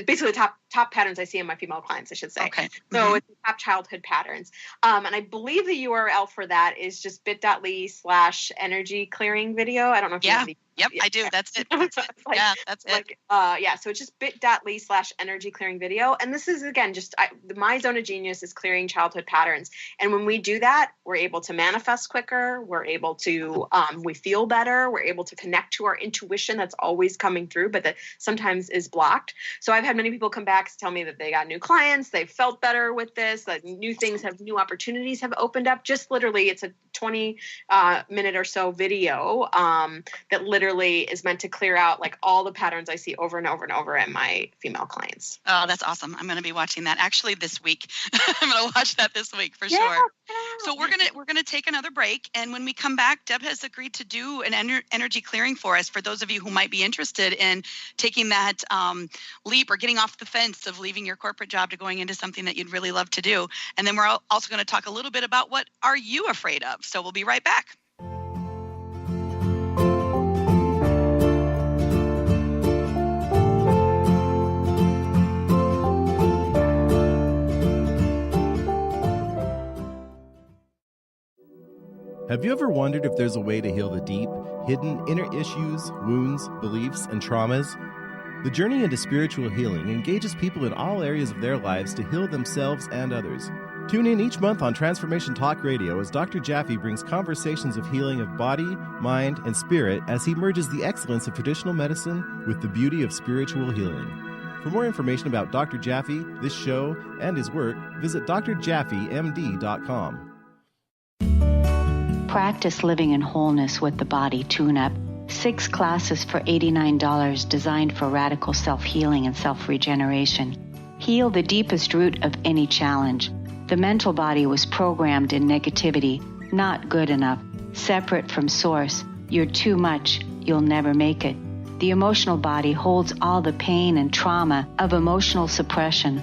basically the top patterns I see in my female clients, I should say. Okay. So it's top childhood patterns. And I believe the URL for that is just bit.ly/energy clearing video. I don't know if you have Yep, I do. That's it. That's it. That's it. So it's just bit.ly/energy clearing video. And this is, again, my zone of genius is clearing childhood patterns. And when we do that, we're able to manifest quicker. We're able to, we feel better. We're able to connect to our intuition that's always coming through, but that sometimes is blocked. So I've had many people come back to tell me that they got new clients. They felt better with this, that new opportunities have opened up. Just literally, it's a 20 minute or so video that literally literally is meant to clear out like all the patterns I see over and over and over in my female clients. Oh, that's awesome. I'm going to be watching that actually this week. I'm going to watch that this week for sure. So we're going to take another break. And when we come back, Deb has agreed to do an energy clearing for us for those of you who might be interested in taking that leap or getting off the fence of leaving your corporate job to going into something that you'd really love to do. And then we're also going to talk a little bit about what are you afraid of. So we'll be right back. Have you ever wondered if there's a way to heal the deep, hidden inner issues, wounds, beliefs, and traumas? The journey into spiritual healing engages people in all areas of their lives to heal themselves and others. Tune in each month on Transformation Talk Radio as Dr. Jaffe brings conversations of healing of body, mind, and spirit as he merges the excellence of traditional medicine with the beauty of spiritual healing. For more information about Dr. Jaffe, this show, and his work, visit drjaffemd.com. Practice living in wholeness with the body tune-up. 6 classes for $89 designed for radical self-healing and self-regeneration. Heal the deepest root of any challenge. The mental body was programmed in negativity, not good enough, separate from source. You're too much, you'll never make it. The emotional body holds all the pain and trauma of emotional suppression,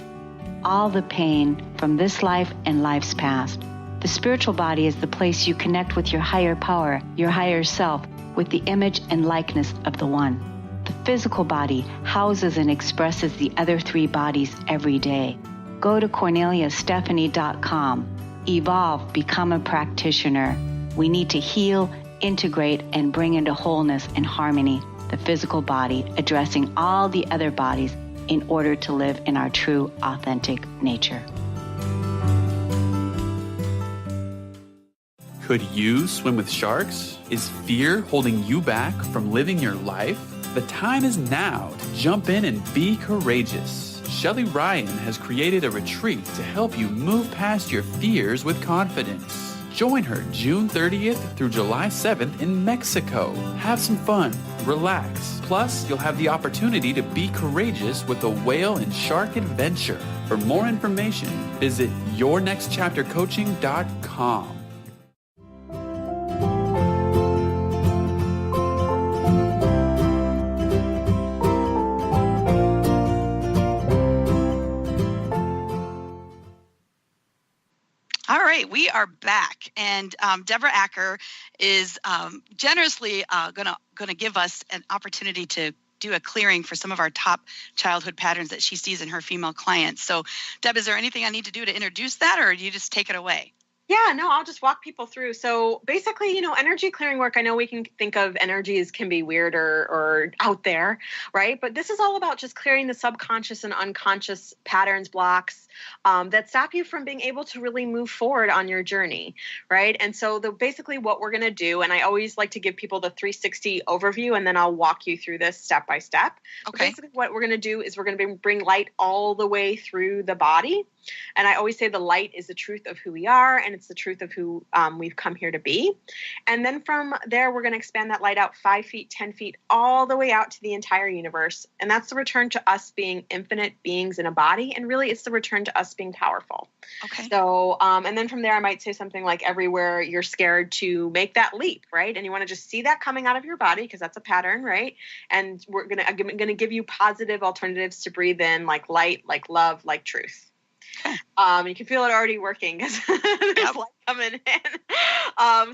all the pain from this life and life's past. The spiritual body is the place you connect with your higher power, your higher self, with the image and likeness of the One. The physical body houses and expresses the other 3 bodies every day. Go to CorneliaStephanie.com. Evolve, become a practitioner. We need to heal, integrate, and bring into wholeness and harmony the physical body, addressing all the other bodies in order to live in our true, authentic nature. Could you swim with sharks? Is fear holding you back from living your life? The time is now to jump in and be courageous. Shelly Ryan has created a retreat to help you move past your fears with confidence. Join her June 30th through July 7th in Mexico. Have some fun, relax. Plus, you'll have the opportunity to be courageous with a whale and shark adventure. For more information, visit yournextchaptercoaching.com. All right, we are back, and Deborah Acker is generously going to give us an opportunity to do a clearing for some of our top childhood patterns that she sees in her female clients. So, Deb, is there anything I need to do to introduce that, or do you just take it away? Yeah, no, I'll just walk people through. So basically, energy clearing work, I know we can think of energies can be weird or out there, right? But this is all about just clearing the subconscious and unconscious patterns, blocks that stop you from being able to really move forward on your journey, right? And so basically what we're going to do, and I always like to give people the 360 overview, and then I'll walk you through this step by step. Okay. Basically what we're going to do is we're going to bring light all the way through the body. And I always say the light is the truth of who we are, and it's the truth of who we've come here to be. And then from there, we're going to expand that light out 5 feet, 10 feet, all the way out to the entire universe. And that's the return to us being infinite beings in a body. And really, it's the return to us being powerful. Okay. So, and then from there, I might say something like everywhere you're scared to make that leap, right? And you want to just see that coming out of your body because that's a pattern, right? And I'm going to give you positive alternatives to breathe in, like light, like love, like truth. You can feel it already working because there's light coming in.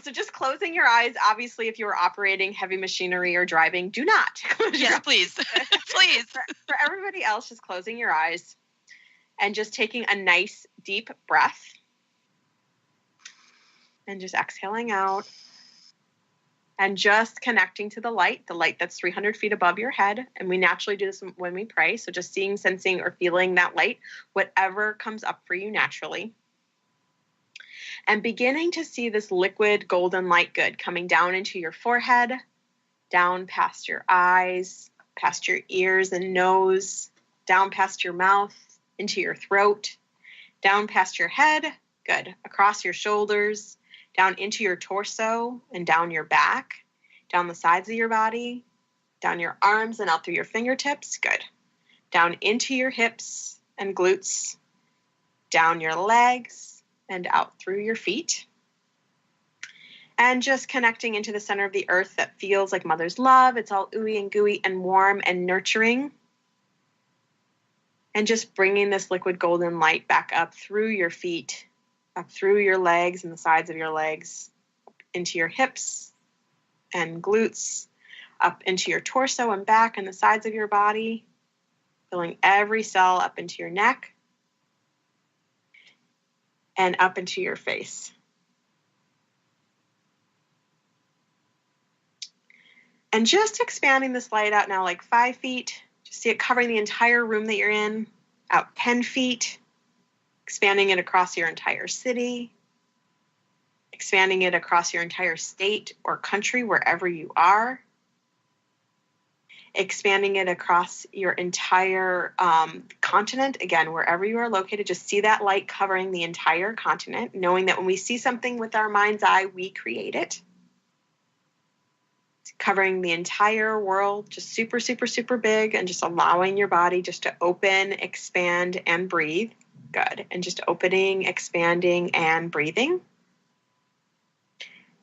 So just closing your eyes. Obviously, if you're operating heavy machinery or driving, do not. Yes, please. Please. For everybody else, just closing your eyes and just taking a nice deep breath and just exhaling out. And just connecting to the light that's 300 feet above your head. And we naturally do this when we pray. So just seeing, sensing, or feeling that light, whatever comes up for you naturally. And beginning to see this liquid golden light good coming down into your forehead, down past your eyes, past your ears and nose, down past your mouth, into your throat, down past your head, good, across your shoulders, down into your torso and down your back, down the sides of your body, down your arms and out through your fingertips. Good. Down into your hips and glutes, down your legs and out through your feet. And just connecting into the center of the earth that feels like mother's love. It's all ooey and gooey and warm and nurturing. And just bringing this liquid golden light back up through your feet, up through your legs and the sides of your legs, into your hips and glutes, up into your torso and back and the sides of your body, filling every cell up into your neck and up into your face. And just expanding this light out now like 5 feet. Just see it covering the entire room that you're in, out 10 feet, expanding it across your entire city, expanding it across your entire state or country, wherever you are, expanding it across your entire continent, again, wherever you are located. Just see that light covering the entire continent, knowing that when we see something with our mind's eye, we create it. Covering the entire world, just super, super, super big, and just allowing your body just to open, expand, and breathe. Good. And just opening, expanding, and breathing.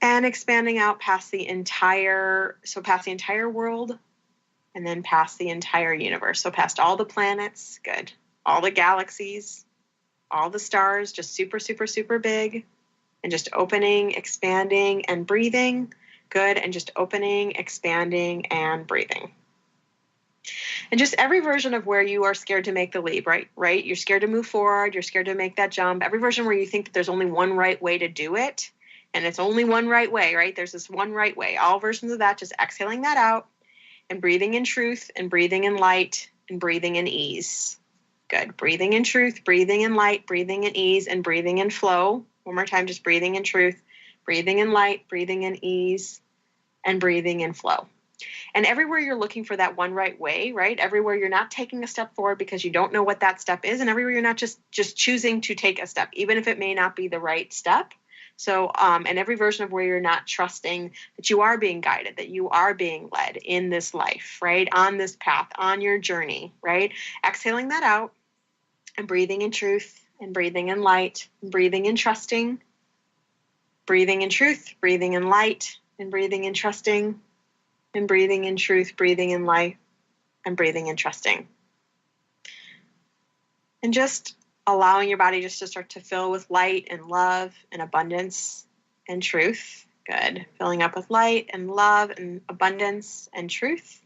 And expanding out past the entire world, and then past the entire universe. So past all the planets, good. All the galaxies, all the stars, just super, super, super big. And just opening, expanding, and breathing. Good. And just opening, expanding, and breathing. And just every version of where you are scared to make the leap, right? You're scared to move forward. You're scared to make that jump. Every version where you think that there's only one right way to do it, and it's only one right way, right? There's this one right way. All versions of that, just exhaling that out and breathing in truth and breathing in light and breathing in ease. Good. Breathing in truth, breathing in light, breathing in ease, and breathing in flow. One more time, just breathing in truth, breathing in light, breathing in ease, and breathing in flow. And everywhere you're looking for that one right way, right? Everywhere you're not taking a step forward because you don't know what that step is, and everywhere you're not just choosing to take a step, even if it may not be the right step. So, and every version of where you're not trusting that you are being guided, that you are being led in this life, right? On this path, on your journey, right? Exhaling that out and breathing in truth and breathing in light, and breathing in trusting, breathing in truth, breathing in light, and breathing in trusting, and breathing in truth, breathing in light, and breathing in trusting. And just allowing your body just to start to fill with light and love and abundance and truth. Good. Filling up with light and love and abundance and truth.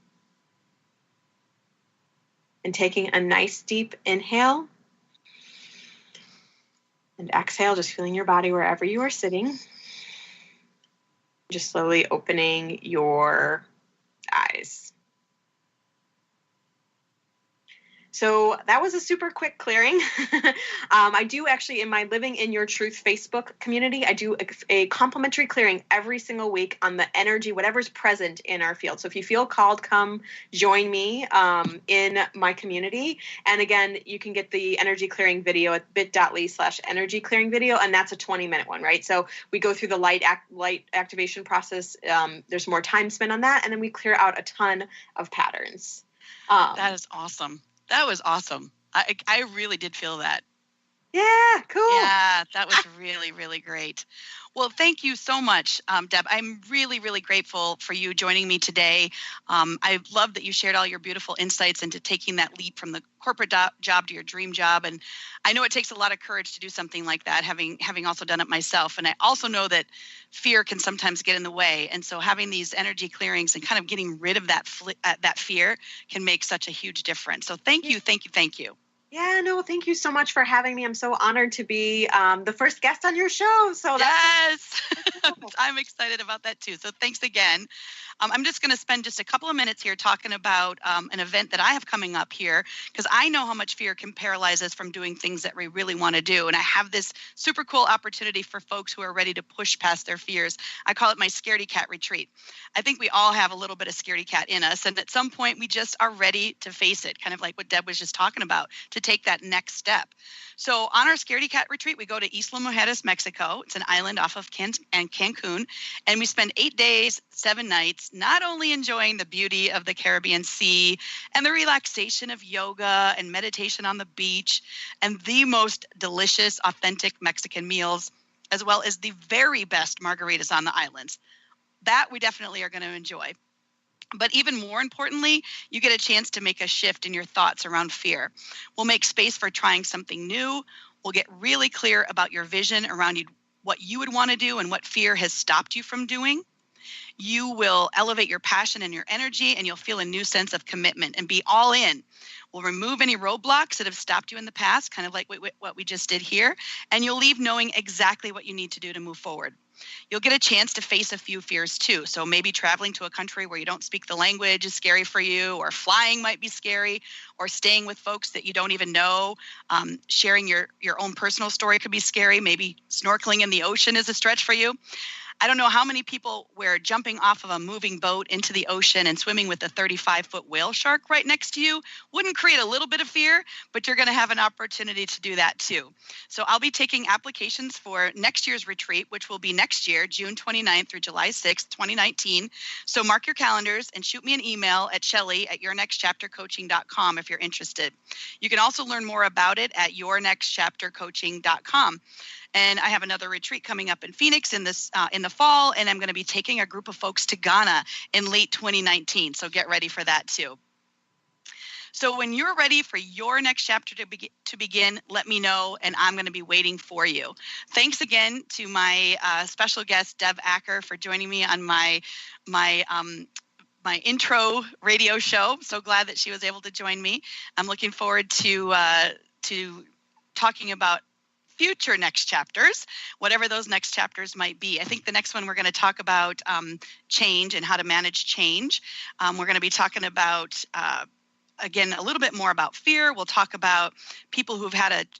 And taking a nice deep inhale. And exhale, just feeling your body wherever you are sitting. Just slowly opening your eyes. So that was a super quick clearing. I do actually, in my Living in Your Truth Facebook community, I do a complimentary clearing every single week on the energy, whatever's present in our field. So if you feel called, come join me in my community. And again, you can get the energy clearing video at bit.ly/energy clearing video. And that's a 20-minute one, right? So we go through the light activation process. There's more time spent on that. And then we clear out a ton of patterns. That is awesome. That was awesome. I really did feel that. Yeah, cool. Yeah, that was really, really great. Well, thank you so much, Deb. I'm really, really grateful for you joining me today. I love that you shared all your beautiful insights into taking that leap from the corporate job to your dream job. And I know it takes a lot of courage to do something like that, having also done it myself. And I also know that fear can sometimes get in the way. And so having these energy clearings and kind of getting rid of that fear can make such a huge difference. So thank you, thank you, thank you. Yeah, no, thank you so much for having me. I'm so honored to be the first guest on your show. So yes, I'm excited about that too. So thanks again. I'm just going to spend just a couple of minutes here talking about an event that I have coming up here, because I know how much fear can paralyze us from doing things that we really want to do. And I have this super cool opportunity for folks who are ready to push past their fears. I call it my Scaredy Cat Retreat. I think we all have a little bit of scaredy cat in us. And at some point, we just are ready to face it, kind of like what Deb was just talking about, to take that next step. So on our Scaredy Cat retreat, we go to Isla Mujeres, Mexico. It's an island off of Cancun. And we spend 8 days, 7 nights, not only enjoying the beauty of the Caribbean Sea and the relaxation of yoga and meditation on the beach and the most delicious, authentic Mexican meals, as well as the very best margaritas on the islands. That we definitely are going to enjoy. But even more importantly, you get a chance to make a shift in your thoughts around fear. We'll make space for trying something new. We'll get really clear about your vision around what you would want to do and what fear has stopped you from doing. You will elevate your passion and your energy, and you'll feel a new sense of commitment and be all in. We'll remove any roadblocks that have stopped you in the past, kind of like what we just did here, and you'll leave knowing exactly what you need to do to move forward. You'll get a chance to face a few fears too. So maybe traveling to a country where you don't speak the language is scary for you, or flying might be scary, or staying with folks that you don't even know. Sharing your own personal story could be scary. Maybe snorkeling in the ocean is a stretch for you. I don't know how many people where jumping off of a moving boat into the ocean and swimming with a 35-foot whale shark right next to you wouldn't create a little bit of fear, but you're going to have an opportunity to do that too. So I'll be taking applications for next year's retreat, which will be next year, June 29th through July 6th, 2019. So mark your calendars and shoot me an email at Shelly@yournextchaptercoaching.com if you're interested. You can also learn more about it at yournextchaptercoaching.com. And I have another retreat coming up in Phoenix in the fall, and I'm going to be taking a group of folks to Ghana in late 2019. So get ready for that too. So when you're ready for your next chapter to begin, let me know, and I'm going to be waiting for you. Thanks again to my special guest, Deb Acker, for joining me on my intro radio show. So glad that she was able to join me. I'm looking forward to talking about future next chapters, whatever those next chapters might be. I think the next one we're going to talk about change and how to manage change. We're going to be talking about, again, a little bit more about fear. We'll talk about people who've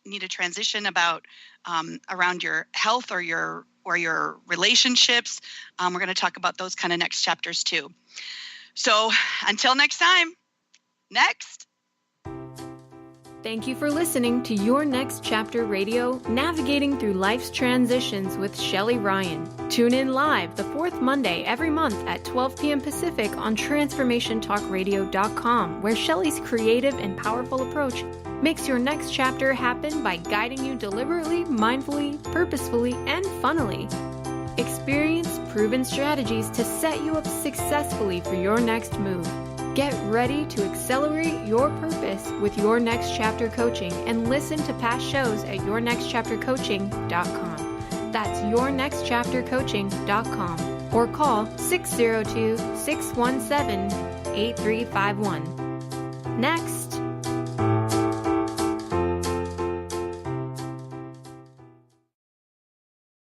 need a transition about around your health or your relationships. We're going to talk about those kind of next chapters too. So until next time, next. Thank you for listening to Your Next Chapter Radio, navigating through life's transitions with Shelly Ryan. Tune in live the fourth Monday every month at 12 p.m. Pacific on TransformationTalkRadio.com, where Shelly's creative and powerful approach makes your next chapter happen by guiding you deliberately, mindfully, purposefully, and funnily. Experience proven strategies to set you up successfully for your next move. Get ready to accelerate your purpose with Your Next Chapter Coaching and listen to past shows at yournextchaptercoaching.com. That's yournextchaptercoaching.com or call 602-617-8351. Next.